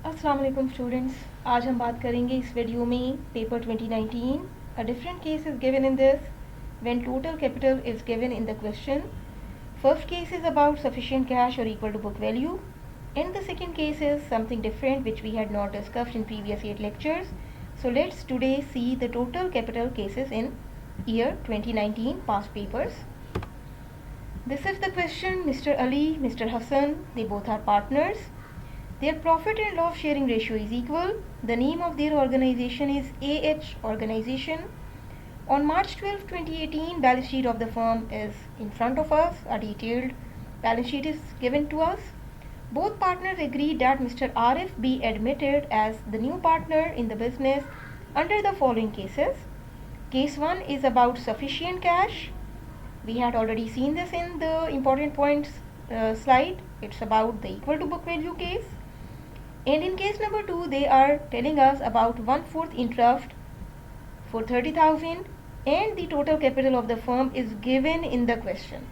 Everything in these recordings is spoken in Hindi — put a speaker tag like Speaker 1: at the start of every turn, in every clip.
Speaker 1: अस्सलाम वालेकुम स्टूडेंट्स, आज हम बात करेंगे इस वीडियो में paper 2019. A different case is given in this when total capital is given in the question. First case is about sufficient cash or equal to book value, and the second case is something different which we had not discussed in previous 8 lectures. So let's today see the total capital cases in year 2019 past papers. This is the question. Mr. Ali, Mr. Hassan, they both are partners. Their profit and loss sharing ratio is equal. The name of their organization is AH Organization. On March 12, 2018, balance sheet of the firm is in front of us. A detailed balance sheet is given to us. Both partners agreed that Mr. Arif be admitted as the new partner in the business under the following cases. Case 1 is about sufficient cash. We had already seen this in the important points slide. It's about the equal to book value case. And in case number 2, they are telling us about 1/4 interest for 30,000 and the total capital of the firm is given in the question.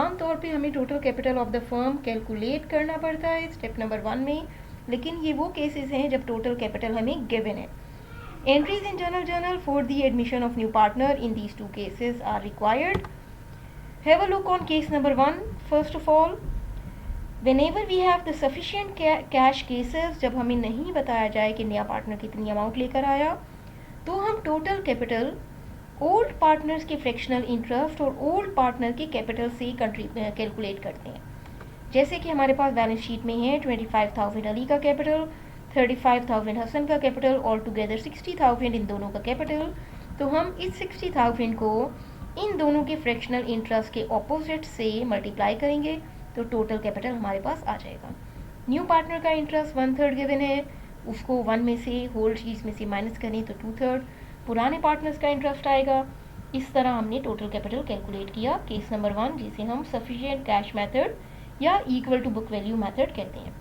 Speaker 1: आम तौर पे हमें total capital of the firm calculate करना पड़ता है स्टेप नंबर 1 में, लेकिन ये वो केसेस हैं जब टोटल कैपिटल हमें गिवन है. Entries in journal for the admission of new partner in these 2 cases are required. Have a look on case number 1. First of all, Whenever we have the sufficient cash cases, जब हमें नहीं बताया जाए कि नया पार्टनर कितनी अमाउंट लेकर आया, तो हम टोटल कैपिटल ओल्ड पार्टनर्स के फ्रैक्शनल इंटरेस्ट और ओल्ड पार्टनर के कैपिटल से कैलकुलेट करते हैं. जैसे कि हमारे पास बैलेंस शीट में है 25,000 अली का कैपिटल, 35,000 हसन का कैपिटल, ऑल टुगेदर 60,000 इन दोनों का कैपिटल. तो हम इस 60,000 को इन दोनों के फ्रैक्शनल इंटरेस्ट के ऑपोजिट से मल्टीप्लाई करेंगे तो टोटल कैपिटल हमारे पास आ जाएगा. न्यू पार्टनर का इंटरेस्ट 1/3 गिवन है, उसको 1 में से होल चीज़ में से माइनस करें तो 2/3. पुराने पार्टनर्स का इंटरेस्ट आएगा. इस तरह हमने टोटल कैपिटल कैलकुलेट किया केस नंबर 1, जिसे हम सफिशिएंट कैश मेथड या equal to book value method कहते हैं.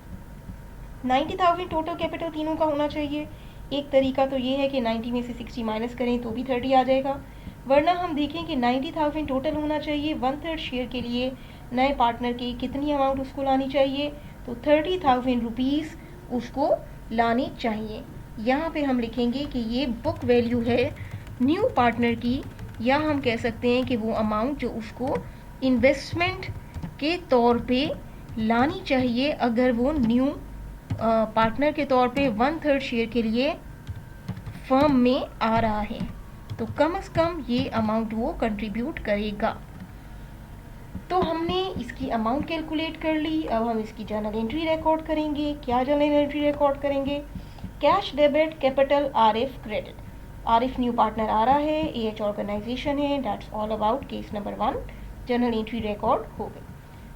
Speaker 1: 90,000 टोटल कैपिटल तीनों का होना चाहिए. एक तरीका तो ये है कि 90 में से 60 माइनस करें तो भी 30 आ जाएगा, वरना हम देखें कि 90,000 टोटल होना चाहिए. 1/3 शेयर के लिए नए पार्टनर की कितनी अमाउंट उसको लानी चाहिए, तो 30,000 रुपीज़ उसको लानी चाहिए. यहाँ पे हम लिखेंगे कि ये बुक वैल्यू है न्यू पार्टनर की, या हम कह सकते हैं कि वो अमाउंट जो उसको इन्वेस्टमेंट के तौर पे लानी चाहिए अगर वो न्यू पार्टनर के तौर पे 1/3 शेयर के लिए फर्म में आ रहा है, तो कम से कम ये अमाउंट वो कंट्रीब्यूट करेगा. तो हमने इसकी अमाउंट कैलकुलेट कर ली. अब हम इसकी जर्नल एंट्री रिकॉर्ड करेंगे. क्या जर्नल एंट्री रिकॉर्ड करेंगे? Cash debit capital Arif credit. Arif new partner आ रहा है, एएच ऑर्गेनाइजेशन है. That's all about case number 1. Journal entry record हो गई.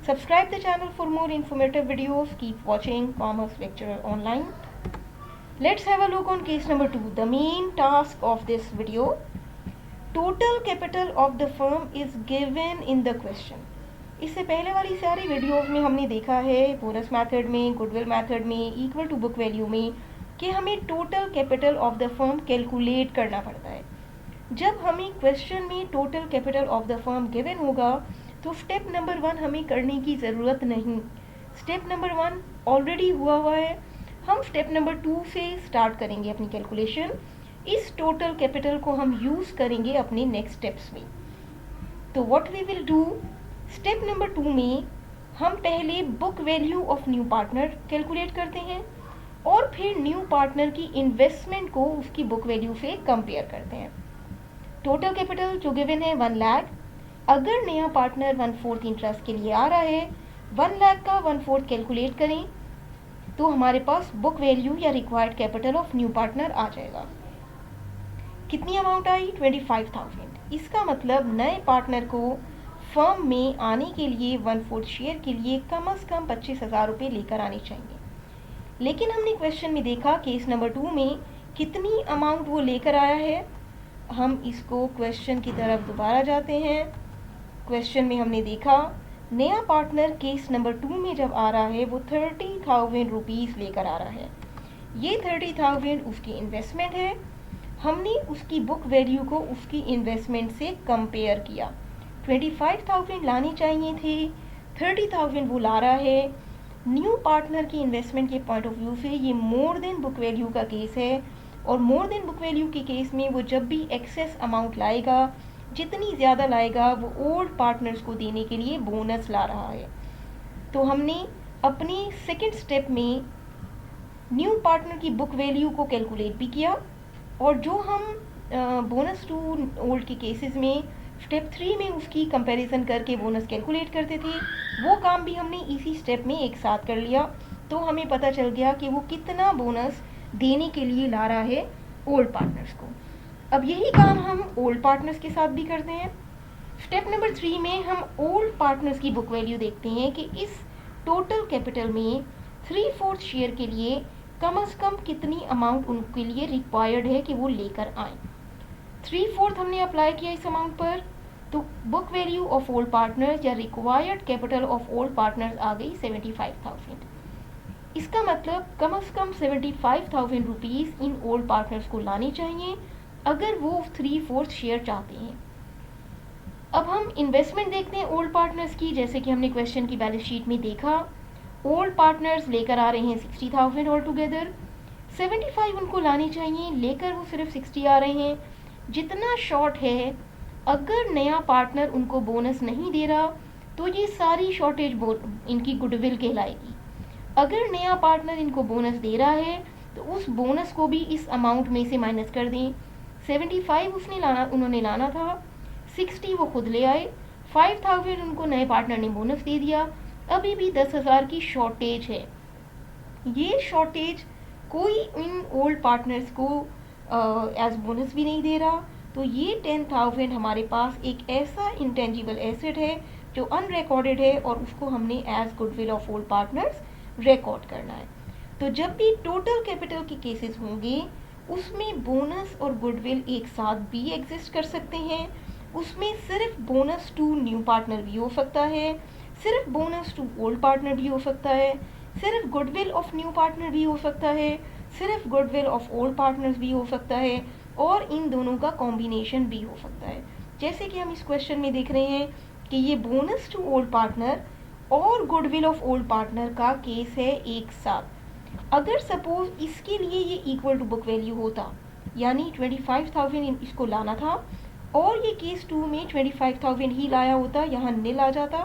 Speaker 1: Subscribe the channel for more informative videos. Keep watching commerce lecturer online. Let's have a look on case number 2. The main task of this video. Total capital of the firm is given in the question. इससे पहले वाली सारी वीडियोस में हमने देखा है बोनस मेथड में, गुडविल मेथड में, इक्वल टू बुक वैल्यू में, कि हमें total capital of the firm calculate करना पड़ता है. जब हमें क्वेश्चन में total capital of the firm given होगा तो स्टेप नंबर 1 हमें करने की ज़रूरत नहीं. स्टेप नंबर 1 ऑलरेडी हुआ है. हम स्टेप नंबर 2 से स्टार्ट करेंगे अपनी कैलकुलेशन. इस टोटल कैपिटल को हम यूज़ करेंगे अपने नेक्स्ट स्टेप्स में. तो what we will do, step number 2 में हम पहले book value of new partner calculate करते हैं और फिर न्यू पार्टनर की इन्वेस्टमेंट को उसकी बुक वैल्यू से कंपेयर करते हैं. टोटल कैपिटल जो गिवन है 1 लाख. अगर नया पार्टनर 1/4 इंटरेस्ट के लिए आ रहा है, 1 लाख का 1/4 कैलकुलेट करें तो हमारे पास बुक वैल्यू या required capital of new partner आ जाएगा. कितनी अमाउंट आई? 25,000. इसका मतलब नए पार्टनर को फर्म में आने के लिए 1/4 शेयर के लिए कम से कम 25,000 रुपये लेकर आने चाहिए. लेकिन हमने क्वेश्चन में देखा केस नंबर 2 में कितनी अमाउंट वो लेकर आया है. हम इसको क्वेश्चन की तरफ दोबारा जाते हैं. क्वेश्चन में हमने देखा नया पार्टनर केस नंबर 2 में जब आ रहा है वो 30,000 रुपीज़ लेकर आ रहा है. ये 30,000 उसकी इन्वेस्टमेंट है. हमने उसकी बुक वैल्यू को उसकी इन्वेस्टमेंट से कंपेयर किया. 25,000 लानी चाहिए थी, 30,000 वो ला रहा है. न्यू पार्टनर की इन्वेस्टमेंट के पॉइंट ऑफ व्यू से ये मोर देन बुक वैल्यू का केस है, और मोर देन बुक वैल्यू के केस में वो जब भी एक्सेस अमाउंट लाएगा, जितनी ज़्यादा लाएगा, वो ओल्ड पार्टनर्स को देने के लिए बोनस ला रहा है। तो हमने अपनी सेकेंड स्टेप में न्यू पार्टनर की बुक वैल्यू को कैलकुलेट भी किया, और जो हम बोनस टू ओल्ड के केसेस में स्टेप 3 में उसकी कंपैरिजन करके बोनस कैलकुलेट करते थे, वो काम भी हमने इसी स्टेप में एक साथ कर लिया। तो हमें पता चल गया कि वो कितना बोनस देने के लिए ला रहा है ओल्ड पार्टनर्स को। अब यही काम हम ओल्ड पार्टनर्स के साथ भी करते हैं। स्टेप नंबर 3 में हम ओल्ड पार्टनर्स की बुक वैल्यू देखते हैं कि इस टोटल कैपिटल में 3/4 शेयर के लिए कम से कम कितनी अमाउंट उनके लिए रिक्वायर्ड है कि वो लेकर आए। 3/4 हमने अप्लाई किया इस अमाउंट पर, तो book value of old partners या required capital of old partners आ गई 75,000। इसका मतलब कम से कम 75,000 रुपीज़ इन ओल्ड पार्टनर्स को लाने चाहिए अगर वो 3/4 शेयर चाहते हैं। अब हम इन्वेस्टमेंट देखते हैं ओल्ड पार्टनर्स की। जैसे कि हमने क्वेश्चन की बैलेंस शीट में देखा, ओल्ड पार्टनर्स लेकर आ रहे हैं 60,000 ऑल टुगेदर, 75 उनको लाने चाहिए, लेकर वो सिर्फ 60 आ रहे हैं। जितना शॉर्ट है, अगर नया पार्टनर उनको बोनस नहीं दे रहा तो ये सारी शॉर्टेज इनकी गुडविल कहलाएगी। अगर नया पार्टनर इनको बोनस दे रहा है तो उस बोनस को भी इस अमाउंट में से माइनस कर दें। 75 उन्होंने लाना था, 60 वो खुद ले आए, 5,000 उनको नए पार्टनर ने बोनस दे दिया, अभी भी 10,000 की शॉर्टेज है। ये शॉर्टेज कोई इन ओल्ड पार्टनर्स को एज बोनस भी नहीं दे रहा, तो ये 10,000 हमारे पास एक ऐसा इंटेंजिबल एसेट है जो अनरिकॉर्डेड है, और उसको हमने as goodwill of old partners record करना है। तो जब भी टोटल कैपिटल के केसेस होंगे उसमें बोनस और गुडविल एक साथ भी एग्जिस्ट कर सकते हैं। उसमें सिर्फ बोनस टू न्यू पार्टनर भी हो सकता है, सिर्फ बोनस टू ओल्ड पार्टनर भी हो सकता है, सिर्फ गुडविल ऑफ न्यू पार्टनर भी हो सकता है, सिर्फ गुडविल ऑफ ओल्ड पार्टनर्स भी हो सकता है, और इन दोनों का कॉम्बिनेशन भी हो सकता है। जैसे कि हम इस क्वेश्चन में देख रहे हैं कि ये बोनस टू ओल्ड पार्टनर और गुडविल ऑफ ओल्ड पार्टनर का केस है एक साथ। अगर सपोज इसके लिए ये इक्वल टू बुक वैल्यू होता, यानी 25,000 इसको लाना था, और ये केस 2 में 25,000 ही लाया होता, यहाँ नील आ जाता,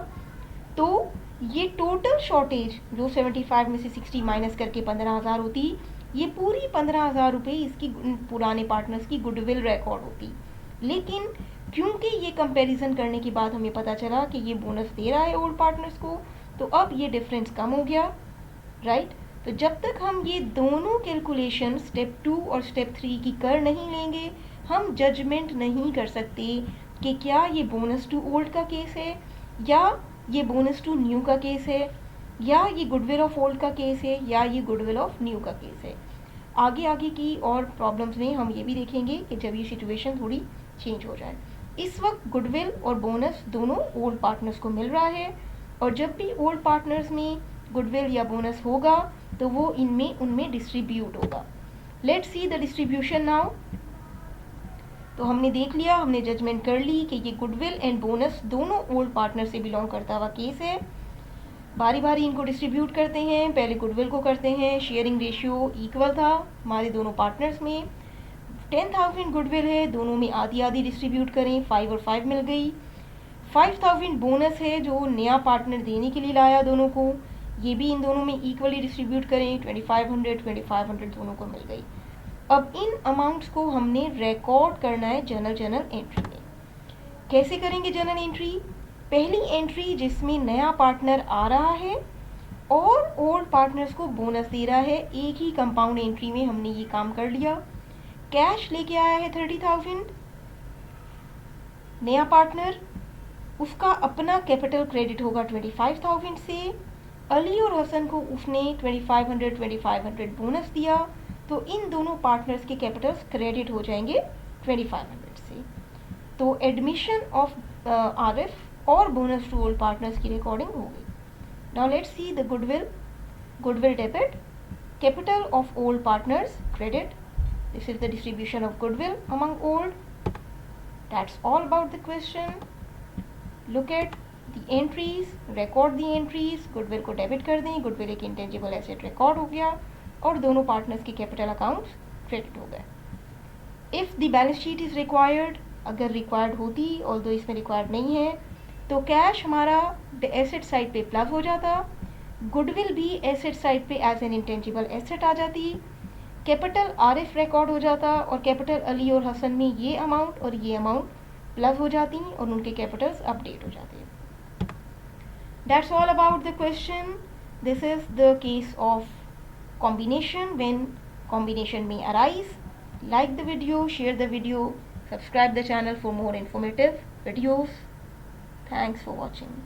Speaker 1: तो ये टोटल शॉर्टेज जो 75 में से 60 माइनस करके 15,000 होती, ये पूरी 15,000 रुपये इसकी पुराने पार्टनर्स की गुडविल रिकॉर्ड होती। लेकिन क्योंकि ये कंपैरिजन करने के बाद हमें पता चला कि ये बोनस दे रहा है ओल्ड पार्टनर्स को, तो अब ये डिफरेंस कम हो गया, राइट। तो जब तक हम ये दोनों कैलकुलेशन स्टेप 2 और स्टेप 3 की कर नहीं लेंगे, हम जजमेंट नहीं कर सकते कि क्या ये बोनस टू ओल्ड का केस है, या ये बोनस टू न्यू का केस है, या ये गुडविल ऑफ ओल्ड का केस है, या ये गुडविल ऑफ न्यू का केस है। आगे की और प्रॉब्लम्स में हम ये भी देखेंगे कि जब ये सिचुएशन थोड़ी चेंज हो जाए। इस वक्त गुडविल और बोनस दोनों ओल्ड पार्टनर्स को मिल रहा है, और जब भी ओल्ड पार्टनर्स में गुडविल या बोनस होगा तो वो उनमें डिस्ट्रीब्यूट होगा। Let's see the distribution now. तो हमने देख लिया, हमने जजमेंट कर ली कि ये गुडविल एंड बोनस दोनों ओल्ड पार्टनर से बिलोंग करता हुआ केस है। बारी बारी इनको डिस्ट्रीब्यूट करते हैं। पहले गुडविल को करते हैं, शेयरिंग रेशियो इक्वल था हमारे दोनों पार्टनर्स में। 10,000 गुडविल है, दोनों में आधी आधी डिस्ट्रीब्यूट करें, 5 और 5 मिल गई। 5,000 बोनस है जो नया पार्टनर देने के लिए लाया दोनों को, ये भी इन दोनों में इक्वली डिस्ट्रीब्यूट करें, 2,500 दोनों को मिल गई। अब इन अमाउंट्स को हमने रिकॉर्ड करना है जर्नल एंट्री में। कैसे करेंगे जर्नल एंट्री? पहली एंट्री जिसमें नया पार्टनर आ रहा है और ओल्ड पार्टनर्स को बोनस दे रहा है, एक ही कंपाउंड एंट्री में हमने ये काम कर लिया। कैश लेके आया है 30,000, नया पार्टनर, उसका अपना कैपिटल क्रेडिट होगा 25,000 से। अली और हसन को उसने 2,500 बोनस दिया, तो इन दोनों पार्टनर्स के कैपिटल्स क्रेडिट हो जाएंगे 2,500 से। तो एडमिशन ऑफ आरएफ और बोनस टू ओल्ड पार्टनर्स की रिकॉर्डिंग हो गई। Now let's see the goodwill debit, capital of old partners credit. This is the distribution of goodwill among old. That's all about the question. Look at the entries, record the entries, goodwill को डेबिट कर दें, गुडविल एक इंटेंजिबल एसेट रिकॉर्ड हो गया और दोनों पार्टनर्स के कैपिटल अकाउंट्स क्रेडिट हो गए. If the balance sheet is required, अगर रिक्वायर्ड होती, ऑल्दो इसमें रिक्वायर्ड नहीं है, तो कैश हमारा एसेट साइड पे प्लस हो जाता, गुडविल भी एसेट साइड पे एज एन इंटेंजिबल एसेट आ जाती, कैपिटल आरएफ रिकॉर्ड हो जाता और कैपिटल अली और हसन में ये अमाउंट और ये अमाउंट प्लस हो जाती और उनके कैपिटल्स अपडेट हो जाते. That's all about the question. This is the case of combination when combination may arise. Like the video, share the video, subscribe the channel for more informative videos. Thanks for watching.